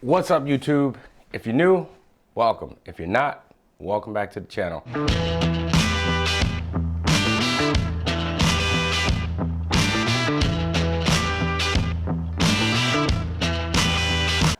What's up, YouTube? If you're new, welcome. If you're not, welcome back to the channel.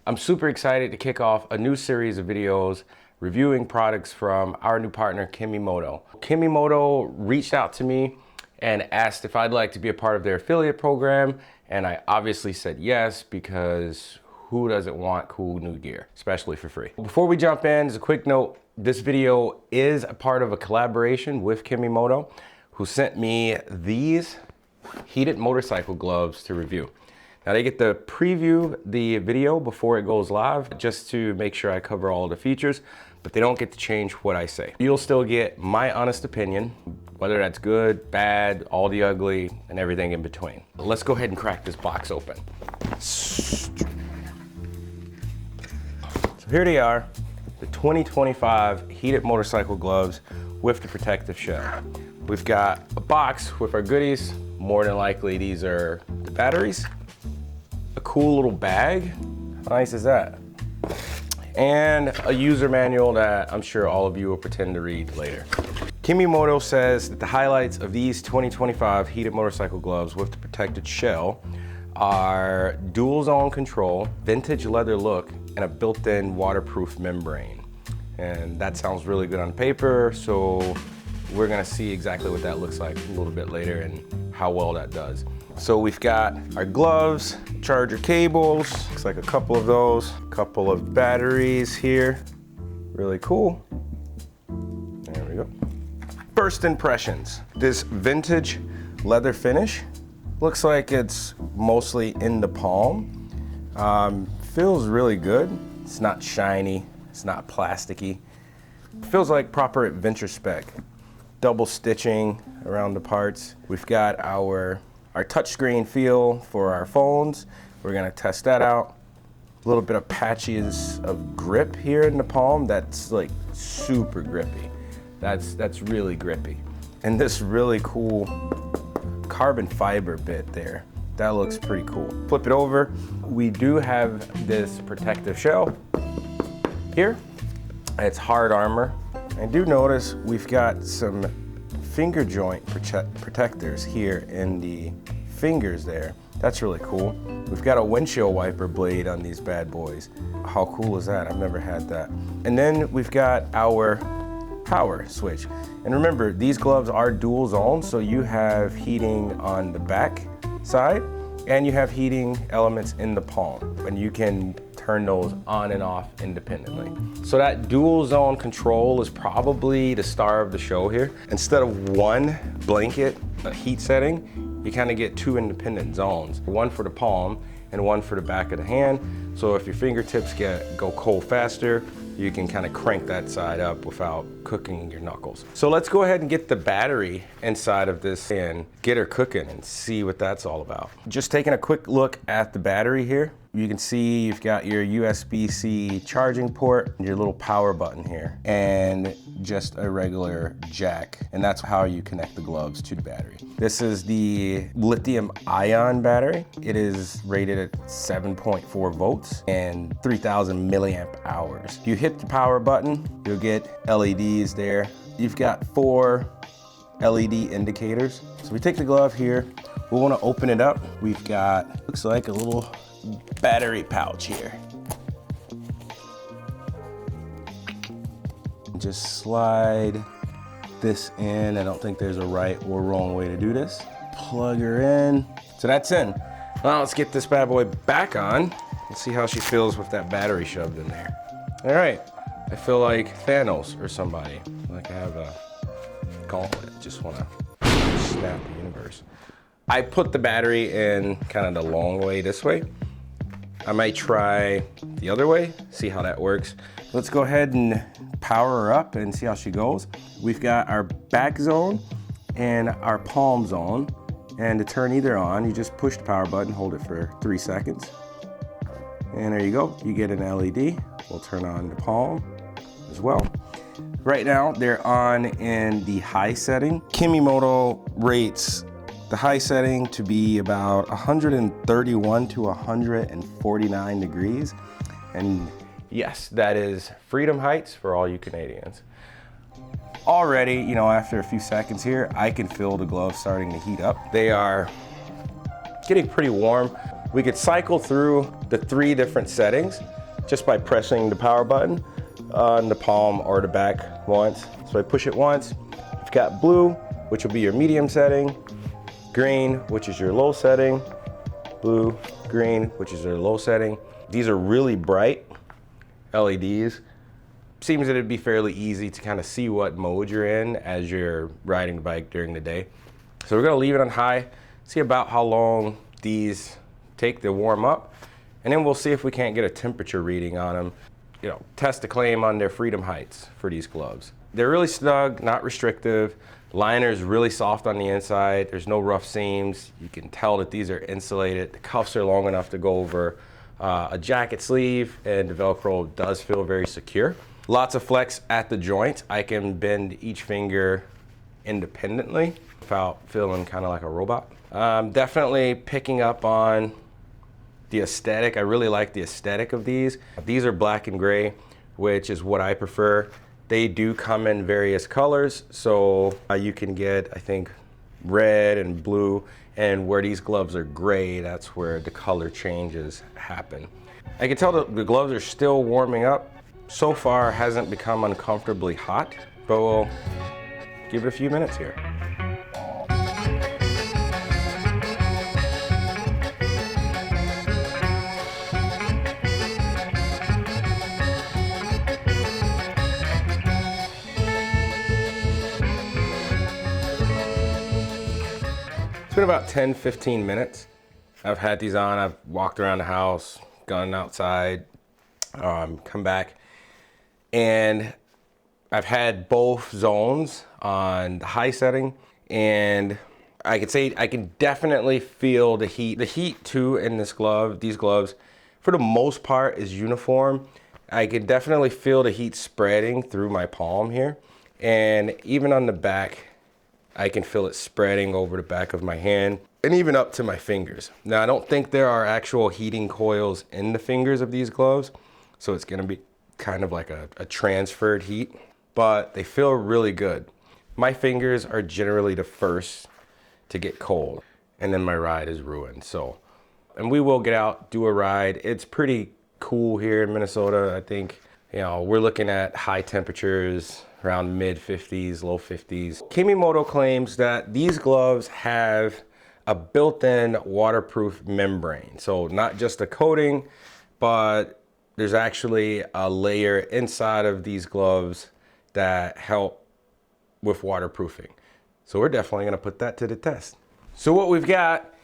I'm super excited to kick off a new series of videos reviewing products from our new partner, Kemimoto. Kemimoto reached out to me and asked if I'd like to be a part of their affiliate program, and I obviously said yes, because who doesn't want cool new gear, especially for free? Before we jump in, as a quick note, this video is a part of a collaboration with Kemimoto, who sent me these heated motorcycle gloves to review. Now they get to preview the video before it goes live, just to make sure I cover all the features, but they don't get to change what I say. You'll still get my honest opinion, whether that's good, bad, all the ugly, and everything in between. Let's go ahead and crack this box open. So here they are, the 2025 heated motorcycle gloves with the protective shell. We've got a box with our goodies. More than likely, these are the batteries. A cool little bag. How nice is that? And a user manual that I'm sure all of you will pretend to read later. Kemimoto says that the highlights of these 2025 heated motorcycle gloves with the protected shell are dual zone control, vintage leather look, and a built-in waterproof membrane. And that sounds really good on paper, so we're gonna see exactly what that looks like a little bit later and how well that does. So we've got our gloves, charger cables, looks like a couple of those, a couple of batteries here. Really cool. There we go. First impressions, this vintage leather finish looks like it's mostly in the palm. Feels really good. It's not shiny, it's not plasticky. Feels like proper adventure spec. Double stitching around the parts. We've got our touchscreen feel for our phones. We're gonna test that out. A little bit of patches of grip here in the palm. That's like super grippy. That's really grippy. And this really cool carbon fiber bit there. That looks pretty cool. Flip it over. We do have this protective shell here. It's hard armor. I do notice we've got some finger joint protectors here in the fingers there. That's really cool. We've got a windshield wiper blade on these bad boys. How cool is that? I've never had that. And then we've got our power switch. And remember, these gloves are dual zone, so you have heating on the back side and you have heating elements in the palm, and you can turn those on and off independently. So that dual zone control is probably the star of the show here. Instead of one blanket heat setting, you kind of get two independent zones, one for the palm and one for the back of the hand. So if your fingertips go cold faster, you can kind of crank that side up without cooking your knuckles. So let's go ahead and get the battery inside of this and get her cooking and see what that's all about. Just taking a quick look at the battery here. You can see you've got your USB-C charging port, your little power button here, and just a regular jack. And that's how you connect the gloves to the battery. This is the lithium ion battery. It is rated at 7.4 volts and 3,000 milliamp hours. If you hit the power button, you'll get LEDs there. You've got 4 LED indicators. So we take the glove here. We want to open it up. We've got, looks like a little battery pouch here. Just slide this in. I don't think there's a right or wrong way to do this. Plug her in. So that's in. Now let's get this bad boy back on and see how she feels with that battery shoved in there. All right, I feel like Thanos or somebody. Like I have a gauntlet, just wanna snap the universe. I put the battery in kind of the long way this way. I might try the other way, see how that works. Let's go ahead and power her up and see how she goes. We've got our back zone and our palm zone. And to turn either on, you just push the power button, hold it for 3 seconds. And there you go, you get an LED. We'll turn on the palm as well. Right now, they're on in the high setting. Kemimoto rates the high setting to be about 131 to 149 degrees. And yes, that is freedom heights for all you Canadians. Already, you know, after a few seconds here, I can feel the gloves starting to heat up. They are getting pretty warm. We could cycle through the 3 different settings just by pressing the power button on the palm or the back once. So I push it once. You've got blue, which will be your medium setting, green, which is your low setting, blue, green, which is your low setting. These are really bright LEDs. Seems that it'd be fairly easy to kind of see what mode you're in as you're riding the bike during the day. So we're gonna leave it on high, see about how long these take to warm up, and then we'll see if we can't get a temperature reading on them. You know, test the claim on their freedom heights for these gloves. They're really snug, not restrictive. Liner's really soft on the inside. There's no rough seams. You can tell that these are insulated. The cuffs are long enough to go over a jacket sleeve, and the Velcro does feel very secure. Lots of flex at the joint. I can bend each finger independently without feeling kind of like a robot. Definitely picking up on the aesthetic. I really like the aesthetic of these. These are black and gray, which is what I prefer. They do come in various colors, so you can get, I think, red and blue, and where these gloves are gray, that's where the color changes happen. I can tell that the gloves are still warming up. So far, hasn't become uncomfortably hot, but we'll give it a few minutes here. It's been about 10-15 minutes. I've had these on, I've walked around the house, gone outside, come back, and I've had both zones on the high setting, and I could say I can definitely feel the heat. The heat too in this glove, these gloves, for the most part is uniform. I can definitely feel the heat spreading through my palm here, and even on the back, I can feel it spreading over the back of my hand and even up to my fingers. Now, I don't think there are actual heating coils in the fingers of these gloves, so it's gonna be kind of like a transferred heat, but they feel really good. My fingers are generally the first to get cold, and then my ride is ruined. So, and we will get out, do a ride. It's pretty cool here in Minnesota. I think, you know, we're looking at high temperatures, around mid 50s, low 50s. Kemimoto claims that these gloves have a built-in waterproof membrane. So not just a coating, but there's actually a layer inside of these gloves that help with waterproofing. So we're definitely gonna put that to the test. So what we've got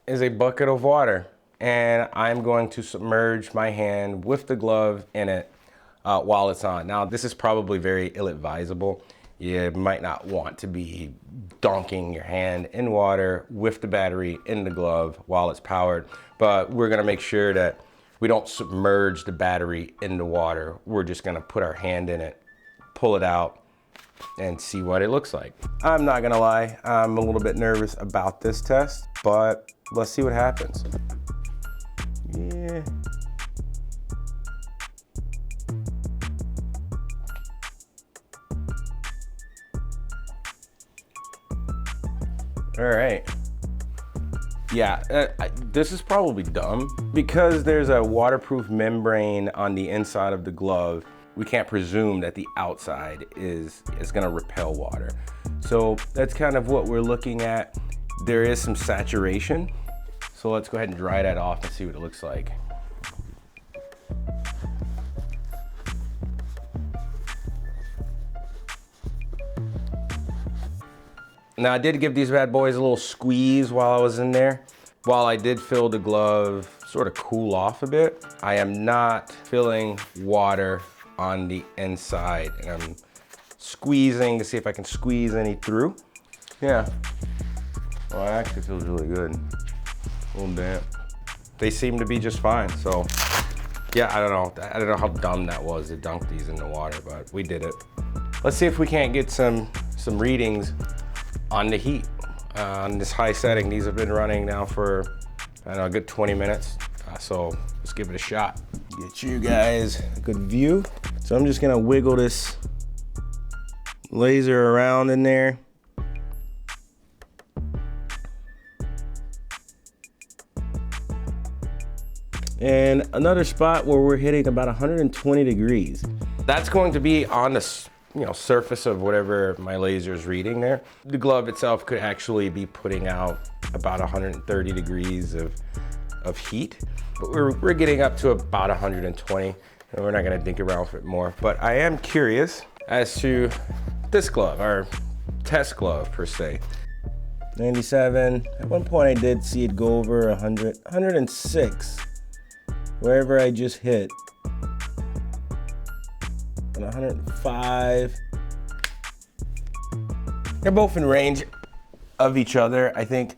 is a bucket of water, and I'm going to submerge my hand with the glove in it while it's on. Now, this is probably very ill-advisable. You might not want to be dunking your hand in water with the battery in the glove while it's powered, but we're gonna make sure that we don't submerge the battery in the water. We're just gonna put our hand in it, pull it out, and see what it looks like. I'm not gonna lie, I'm a little bit nervous about this test, but let's see what happens. Yeah. All right. Yeah, this is probably dumb. Because there's a waterproof membrane on the inside of the glove, we can't presume that the outside is gonna repel water. So that's kind of what we're looking at. There is some saturation. So let's go ahead and dry that off and see what it looks like. Now, I did give these bad boys a little squeeze while I was in there. While I did feel the glove sort of cool off a bit, I am not feeling water on the inside, and I'm squeezing to see if I can squeeze any through. Yeah, well, it actually feels really good. A little damp. They seem to be just fine, so yeah, I don't know how dumb that was to dunk these in the water, but we did it. Let's see if we can't get some readings on the heat. On this high setting, these have been running now for, I don't know, a good 20 minutes. So let's give it a shot. Get you guys a good view. So I'm just gonna wiggle this laser around in there. And another spot where we're hitting about 120 degrees. That's going to be on the surface of whatever my laser is reading there. The glove itself could actually be putting out about 130 degrees of heat, but we're getting up to about 120, and we're not gonna dink around with it more. But I am curious as to this glove, our test glove per se. 97, at one point I did see it go over 100, 106. Wherever I just hit, and 105. They're both in range of each other. I think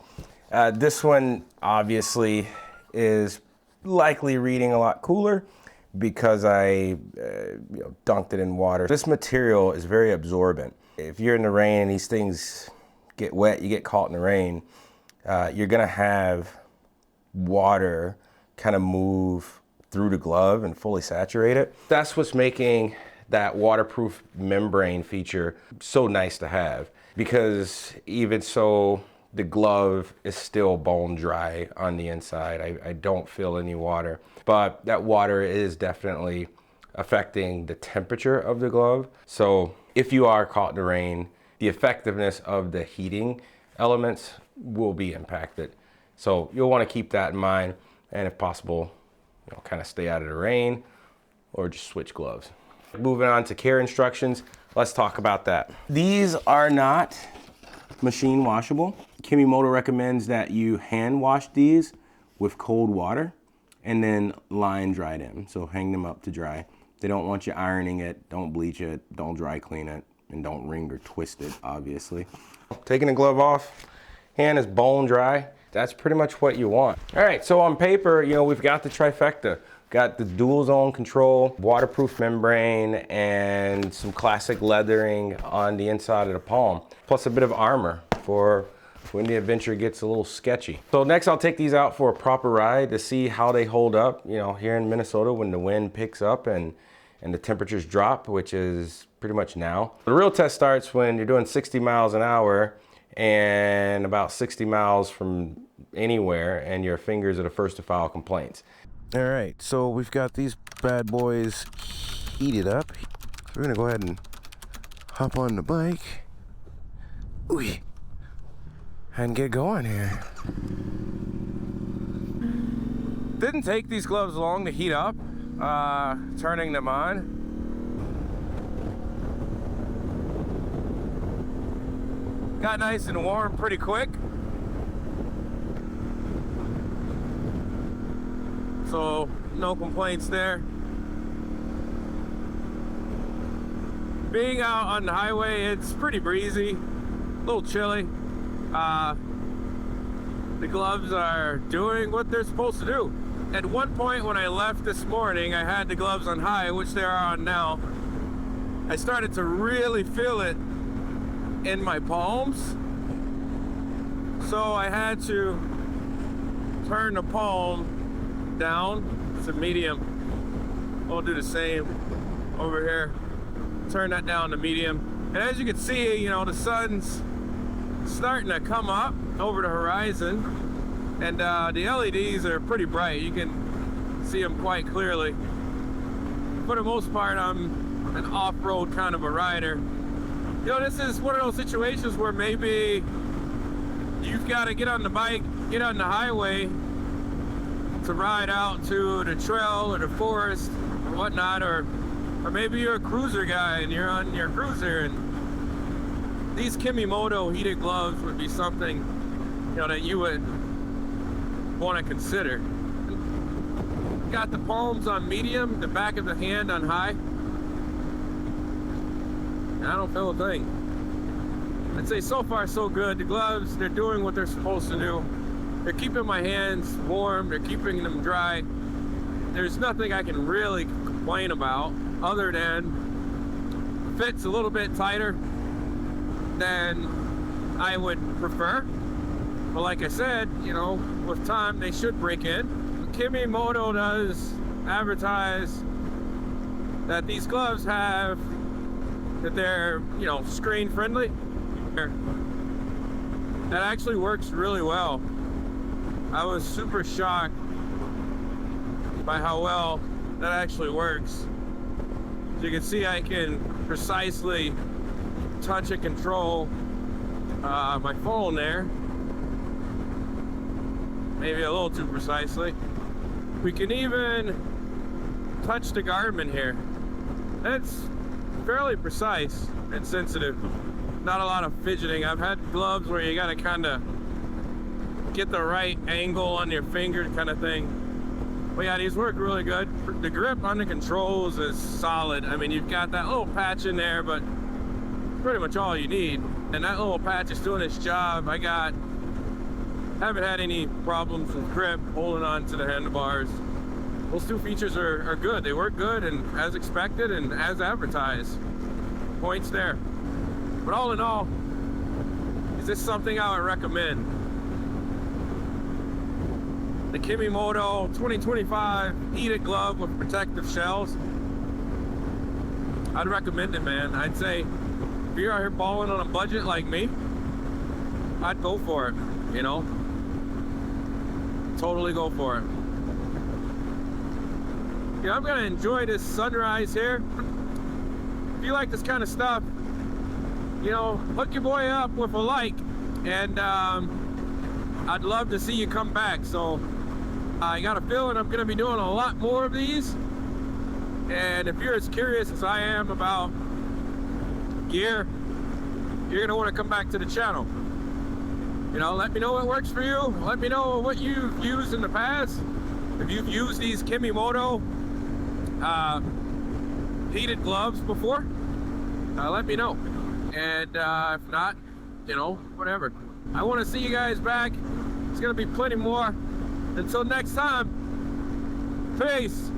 this one obviously is likely reading a lot cooler because I dunked it in water. This material is very absorbent. If you're in the rain and these things get wet, you get caught in the rain, you're gonna have water kind of move through the glove and fully saturate it. That's what's making that waterproof membrane feature so nice to have, because even so, the glove is still bone dry on the inside. I don't feel any water, but that water is definitely affecting the temperature of the glove. So if you are caught in the rain, the effectiveness of the heating elements will be impacted. So you'll want to keep that in mind, and if possible, kind of stay out of the rain or just switch gloves. Moving on to care instructions, let's talk about that. These are not machine washable. Kemimoto recommends that you hand wash these with cold water and then line dry them. So hang them up to dry. They don't want you ironing it, don't bleach it, don't dry clean it, and don't wring or twist it, obviously. Taking the glove off, hand is bone dry. That's pretty much what you want. All right, so on paper, we've got the trifecta. Got the dual zone control, waterproof membrane, and some classic leathering on the inside of the palm, plus a bit of armor for when the adventure gets a little sketchy. So next I'll take these out for a proper ride to see how they hold up, here in Minnesota when the wind picks up and the temperatures drop, which is pretty much now. The real test starts when you're doing 60 miles an hour and about 60 miles from anywhere, and your fingers are the first to file complaints. All right, so we've got these bad boys heated up. So we're gonna go ahead and hop on the bike. Ooh, and get going here. Didn't take these gloves long to heat up, turning them on. Got nice and warm pretty quick. So no complaints there. Being out on the highway, it's pretty breezy, a little chilly. The gloves are doing what they're supposed to do. At one point when I left this morning, I had the gloves on high, which they are on now. I started to really feel it in my palms, so I had to turn the palm down to medium. We'll do the same over here. Turn that down to medium. And as you can see, the sun's starting to come up over the horizon, and the LEDs are pretty bright. You can see them quite clearly. For the most part, I'm an off-road kind of a rider. This is one of those situations where maybe you've got to get on the bike, get on the highway to ride out to the trail or the forest or whatnot, or maybe you're a cruiser guy and you're on your cruiser, and these Kemimoto heated gloves would be something that you would want to consider. Got the palms on medium, the back of the hand on high. I don't feel a thing. I'd say so far so good. The gloves, they're doing what they're supposed to do. They're keeping my hands warm, they're keeping them dry. There's nothing I can really complain about other than fits a little bit tighter than I would prefer. But like I said, with time they should break in. Kemimoto does advertised that these gloves have, that they're, you know, screen friendly. That actually works really well. I was super shocked by how well that actually works. As you can see, I can precisely touch and control my phone there. Maybe a little too precisely. We can even touch the Garmin here. That's fairly precise and sensitive. Not a lot of fidgeting. I've had gloves where you gotta kind of get the right angle on your finger kind of thing. But yeah, these work really good. The grip on the controls is solid. I mean, you've got that little patch in there, but pretty much all you need. And that little patch is doing its job. Haven't had any problems with grip holding on to the handlebars. Those two features are good. They work good and as expected and as advertised. Points there. But all in all, is this something I would recommend? The Kemimoto 2025 heated glove with protective shells. I'd recommend it, man. I'd say if you're out here balling on a budget like me, I'd go for it, you know? Totally go for it. Yeah, I'm gonna enjoy this sunrise here. If you like this kind of stuff, you know, hook your boy up with a like, and I'd love to see you come back. So I got a feeling I'm gonna be doing a lot more of these, and if you're as curious as I am about gear, you're gonna want to come back to the channel. You know, let me know what works for you. Let me know what you've used in the past. If you've used these Kemimoto heated gloves before, let me know. And if not, you know, whatever. I want to see you guys back. It's gonna be plenty more. Until next time, peace.